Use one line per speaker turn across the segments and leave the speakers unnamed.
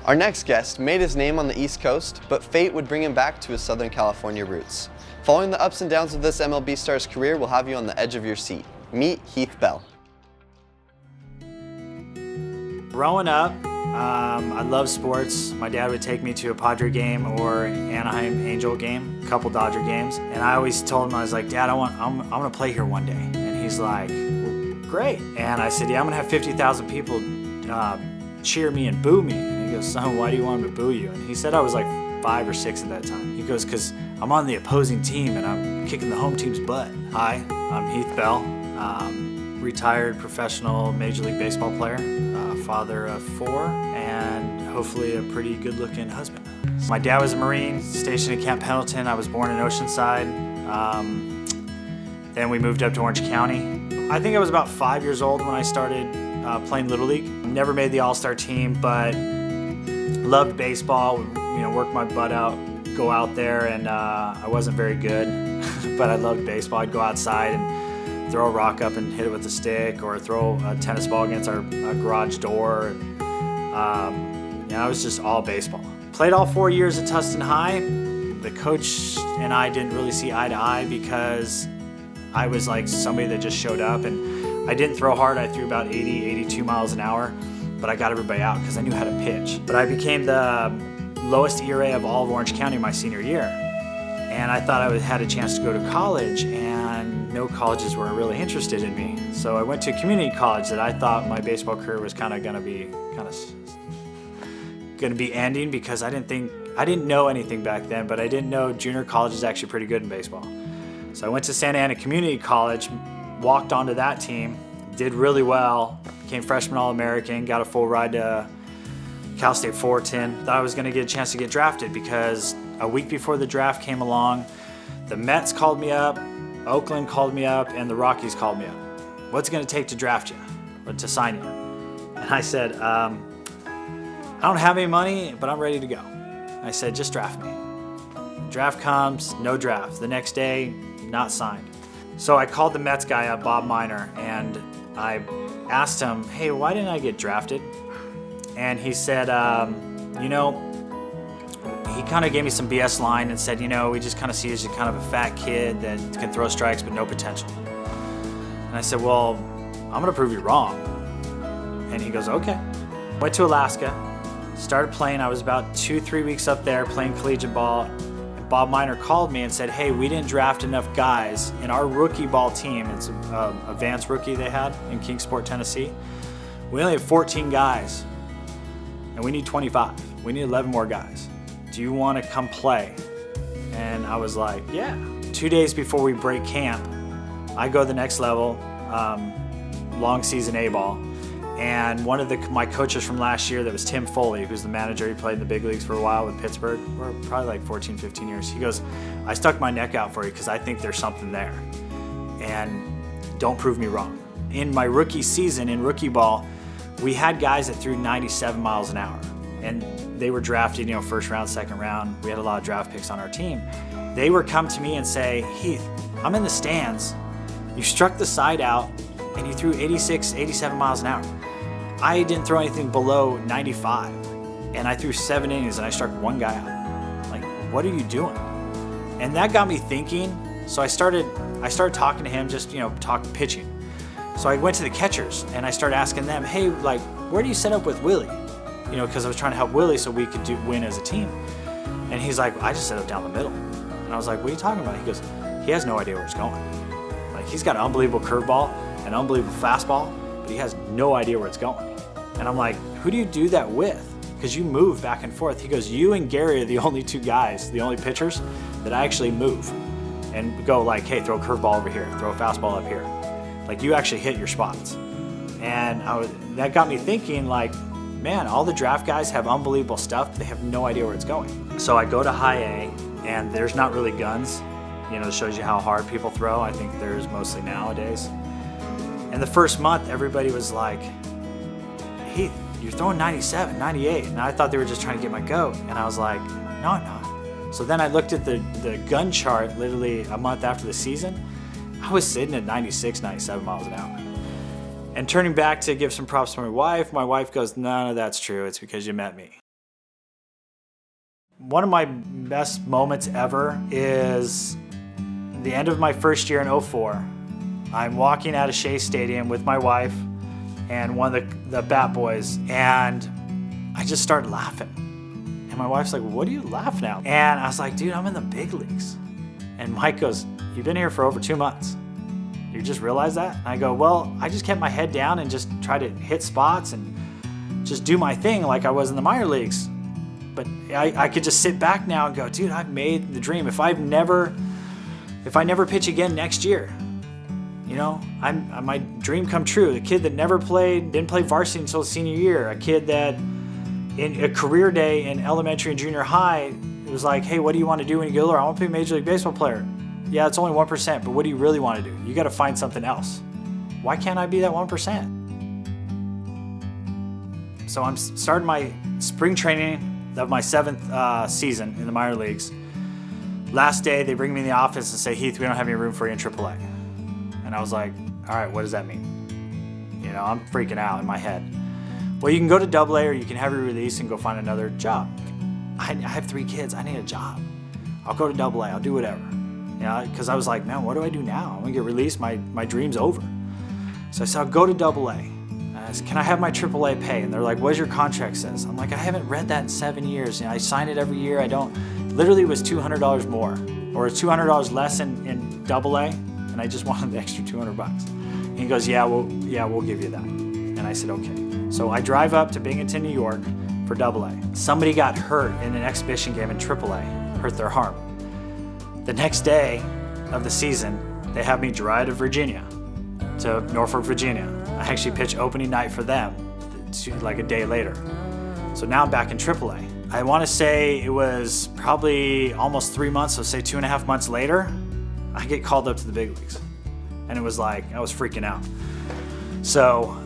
Our next guest made his name on the East Coast, but fate would bring him back to his Southern California roots. Following the ups and downs of this MLB star's career will have you on the edge of your seat. Meet Heath Bell.
Growing up, I love sports. My dad would take me to a Padre game or Anaheim Angel game, a couple Dodger games, and I always told him, I was like, Dad, I'm gonna play here one day. And he's like, great. And I said, yeah, I'm gonna have 50,000 people cheer me and boo me. And he goes, son, why do you want him to boo you? And he said I was like 5 or 6 at that time. He goes, because I'm on the opposing team and I'm kicking the home team's butt. Hi, I'm Heath Bell, retired professional Major League Baseball player, father of 4, and hopefully a pretty good-looking husband. My dad was a Marine, stationed at Camp Pendleton. I was born in Oceanside. Then we moved up to Orange County. I think I was about 5 years old when I started playing Little League. Never made the All-Star team, but loved baseball, worked my butt out, go out there, and I wasn't very good, but I loved baseball. I'd go outside and throw a rock up and hit it with a stick, or throw a tennis ball against our garage door. And, I was just all baseball. Played all 4 years at Tustin High. The coach and I didn't really see eye to eye because I was like somebody that just showed up, and I didn't throw hard. I threw about 80, 82 miles an hour, but I got everybody out because I knew how to pitch. But I became the lowest ERA of all of Orange County my senior year. And I thought I had a chance to go to college, and no colleges were really interested in me. So I went to a community college that I thought my baseball career was kind of gonna be ending, because I didn't know anything back then, but I didn't know junior college is actually pretty good in baseball. So I went to Santa Ana Community College, walked onto that team, did really well, became freshman All-American, got a full ride to Cal State Fullerton. Thought I was gonna get a chance to get drafted because a week before the draft came along, the Mets called me up, Oakland called me up, and the Rockies called me up. What's it gonna take to draft you, or to sign you? And I said, I don't have any money, but I'm ready to go. I said, just draft me. Draft comes, no draft. The next day, not signed. So I called the Mets guy up, Bob Miner, and I asked him, hey, why didn't I get drafted? And he said, he kind of gave me some BS line and said, we just kind of see you as kind of a fat kid that can throw strikes but no potential. And I said, well, I'm gonna prove you wrong. And he goes, okay. Went to Alaska, started playing. I was about 2-3 weeks up there playing collegiate ball. And Bob Miner called me and said, hey, we didn't draft enough guys in our rookie ball team. It's an advanced rookie they had in Kingsport, Tennessee. We only have 14 guys, and we need 25. We need 11 more guys. Do you want to come play? And I was like, yeah. 2 days before we break camp, I go to the next level, long season A-ball. And one of my coaches from last year, that was Tim Foley, who's the manager, he played in the big leagues for a while with Pittsburgh, for probably like 14, 15 years. He goes, I stuck my neck out for you because I think there's something there. And don't prove me wrong. In my rookie season, in rookie ball, we had guys that threw 97 miles an hour. And they were drafted, first round, second round. We had a lot of draft picks on our team. They would come to me and say, Heath, I'm in the stands. You struck the side out and you threw 86, 87 miles an hour. I didn't throw anything below 95. And I threw 7 innings and I struck one guy out. Like, what are you doing? And that got me thinking. So I started talking to him, just, pitching. So I went to the catchers and I started asking them, hey, like, where do you set up with Willie? Because I was trying to help Willie so we could win as a team. And he's like, I just set up down the middle. And I was like, what are you talking about? He goes, he has no idea where it's going. Like, he's got an unbelievable curveball, an unbelievable fastball, but he has no idea where it's going. And I'm like, who do you do that with? Because you move back and forth. He goes, you and Gary are the only 2 guys, the only pitchers that I actually move and go like, hey, throw a curveball over here, throw a fastball up here. Like, you actually hit your spots. And that got me thinking, like, man, all the draft guys have unbelievable stuff, but they have no idea where it's going. So I go to high A, and there's not really guns. It shows you how hard people throw. I think there's mostly nowadays. And the first month, everybody was like, Heath, you're throwing 97, 98. And I thought they were just trying to get my goat. And I was like, no, I'm not. So then I looked at the gun chart literally a month after the season. I was sitting at 96, 97 miles an hour. And turning back to give some props to my wife goes, none of that's true. It's because you met me. One of my best moments ever is the end of my first year in '04. I'm walking out of Shea Stadium with my wife and one of the bat boys, and I just started laughing. And my wife's like, "What are you laughing at?" And I was like, "Dude, I'm in the big leagues." And Mike goes, "You've been here for over 2 months. You just realize that?" And I go, "Well, I just kept my head down and just tried to hit spots and just do my thing like I was in the minor leagues. But I could just sit back now and go, dude, I've made the dream. If I never pitch again next year, you know, my dream come true. The kid that didn't play varsity until senior year, a kid that in a career day in elementary and junior high, it was like, hey, what do you want to do when you get older? I want to be a Major League Baseball player. Yeah, it's only 1%, but what do you really want to do? You got to find something else. Why can't I be that 1%? So I'm starting my spring training of my 7th season in the minor leagues. Last day, they bring me in the office and say, Heath, we don't have any room for you in AAA. And I was like, all right, what does that mean? You know, I'm freaking out in my head. Well, you can go to AA or you can have your release and go find another job. I have 3 kids. I need a job. I'll go to AA. I'll do whatever. You know, because I was like, man, what do I do now? I'm going to get released. My dream's over. So I said, I'll go to AA. I said, can I have my AAA pay? And they're like, what does your contract says? I'm like, I haven't read that in 7 years. You know, I sign it every year. Literally it was $200 more, or $200 less in AA, and I just wanted the extra $200. And he goes, yeah, we'll give you that. And I said, okay. So I drive up to Binghamton, New York for AA. Somebody got hurt in an exhibition game in AAA, hurt their arm. The next day of the season, they have me drive to Virginia, to Norfolk, Virginia. I actually pitched opening night for them like a day later. So now I'm back in AAA. I want to say it was probably almost 3 months, so say 2.5 months later, I get called up to the big leagues. And it was like, I was freaking out. So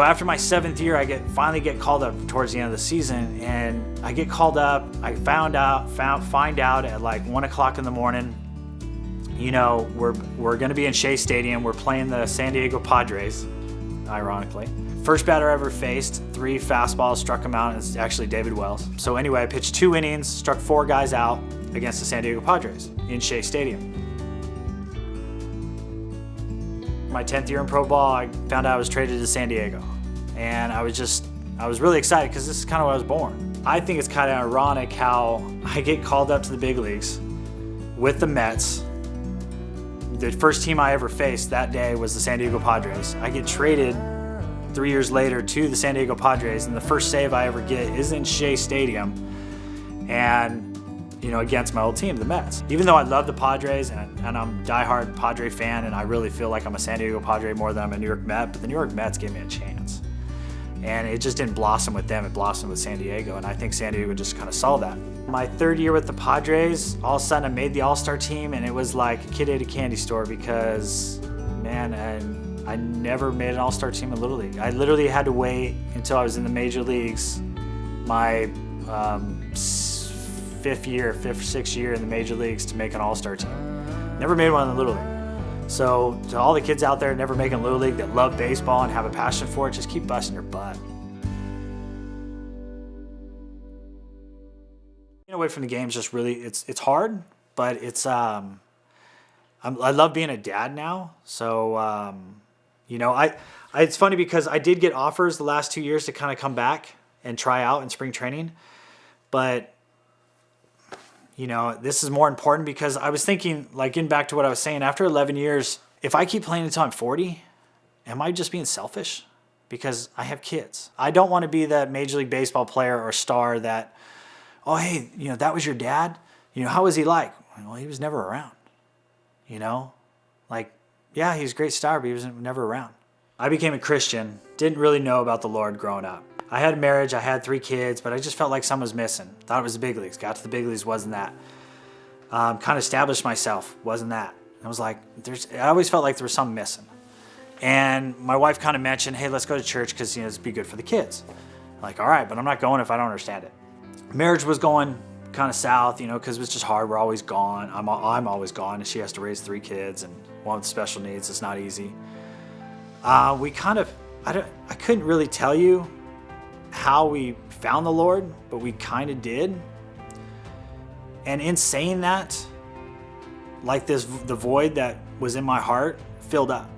after my 7th year, I finally get called up towards the end of the season, and I get called up. I find out at like 1 o'clock in the morning, you know, we're going to be in Shea Stadium. We're playing the San Diego Padres, ironically. First batter I ever faced, 3 fastballs, struck him out, and it's actually David Wells. So anyway, I pitched 2 innings, struck 4 guys out against the San Diego Padres in Shea Stadium. My 10th year in pro ball, I found out I was traded to San Diego. And I was really excited because this is kind of where I was born. I think it's kind of ironic how I get called up to the big leagues with the Mets. The first team I ever faced that day was the San Diego Padres. I get traded 3 years later to the San Diego Padres, and the first save I ever get is in Shea Stadium, and you know, against my old team, the Mets. Even though I love the Padres and I'm a diehard Padre fan, and I really feel like I'm a San Diego Padre more than I'm a New York Met, but the New York Mets gave me a chance. And it just didn't blossom with them, it blossomed with San Diego, and I think San Diego just kind of saw that. My 3rd year with the Padres, all of a sudden I made the All-Star team, and it was like a kid at a candy store because, man, I never made an All-Star team in Little League. I literally had to wait until I was in the major leagues, my 5th or 6th year in the major leagues to make an All-Star team. Never made one in the Little League. So to all the kids out there never making Little League that love baseball and have a passion for it, just keep busting your butt. Getting away from the game is just really, it's hard, but it's, I love being a dad now. So, you know, it's funny because I did get offers the last 2 years to kind of come back and try out in spring training, but you know, this is more important because I was thinking, like, getting back to what I was saying, after 11 years, if I keep playing until I'm 40, am I just being selfish? Because I have kids. I don't want to be that Major League Baseball player or star that, oh, hey, you know, that was your dad? You know, how was he like? Well, he was never around. You know? Like, yeah, he's a great star, but he was never around. I became a Christian, didn't really know about the Lord growing up. I had a marriage, I had 3 kids, but I just felt like something was missing. Thought it was the big leagues. Got to the big leagues, wasn't that. Kind of established myself, wasn't that. And I was like, I always felt like there was something missing. And my wife kind of mentioned, hey, let's go to church because, you know, it'd be good for the kids. I'm like, all right, but I'm not going if I don't understand it. Marriage was going kind of south, you know, because it was just hard. We're always gone. I'm always gone, and she has to raise 3 kids, and one with special needs. It's not easy. We kind of, I couldn't really tell you how we found the Lord, but we kind of did. And in saying that, like the void that was in my heart filled up.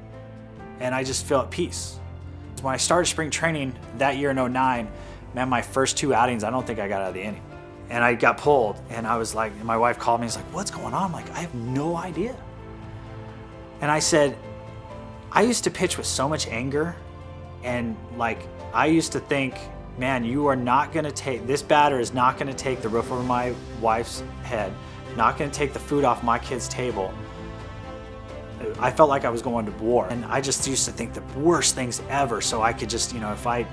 And I just feel at peace. When I started spring training that year in '09, man, my first 2 outings, I don't think I got out of the inning. And I got pulled, and I was like, and my wife called me, she's like, what's going on? I'm like, I have no idea. And I said, I used to pitch with so much anger, and like, I used to think, man, you are not gonna take, this batter is not gonna take the roof over my wife's head, not gonna take the food off my kid's table. I felt like I was going to war, and I just used to think the worst things ever, so I could just, if I,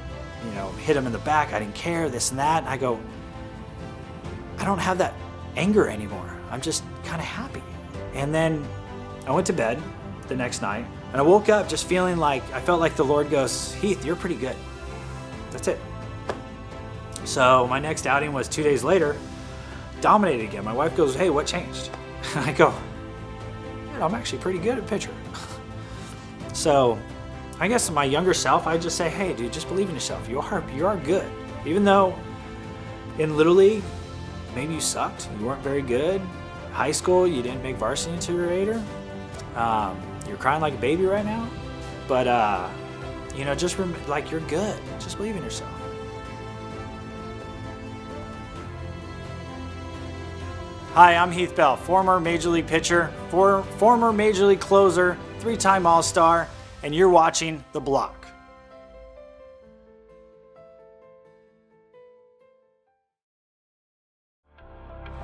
hit him in the back, I didn't care, this and that. And I go, I don't have that anger anymore. I'm just kind of happy. And then I went to bed the next night, and I woke up just feeling like, I felt like the Lord goes, Heath, you're pretty good. That's it. So my next outing was 2 days later, dominated again. My wife goes, hey, what changed? I go, man, I'm actually pretty good at pitcher. So I guess my younger self, I'd just say, hey, dude, just believe in yourself. You are good. Even though in Little League, maybe you sucked, you weren't very good. High school, you didn't make varsity until you were 8er. You're crying like a baby right now. But, just like you're good. Just believe in yourself. Hi, I'm Heath Bell, former Major League pitcher, former Major League closer, 3-time All-Star, and you're watching The Block.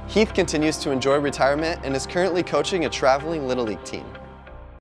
Heath continues to enjoy retirement and is currently coaching a traveling Little League team.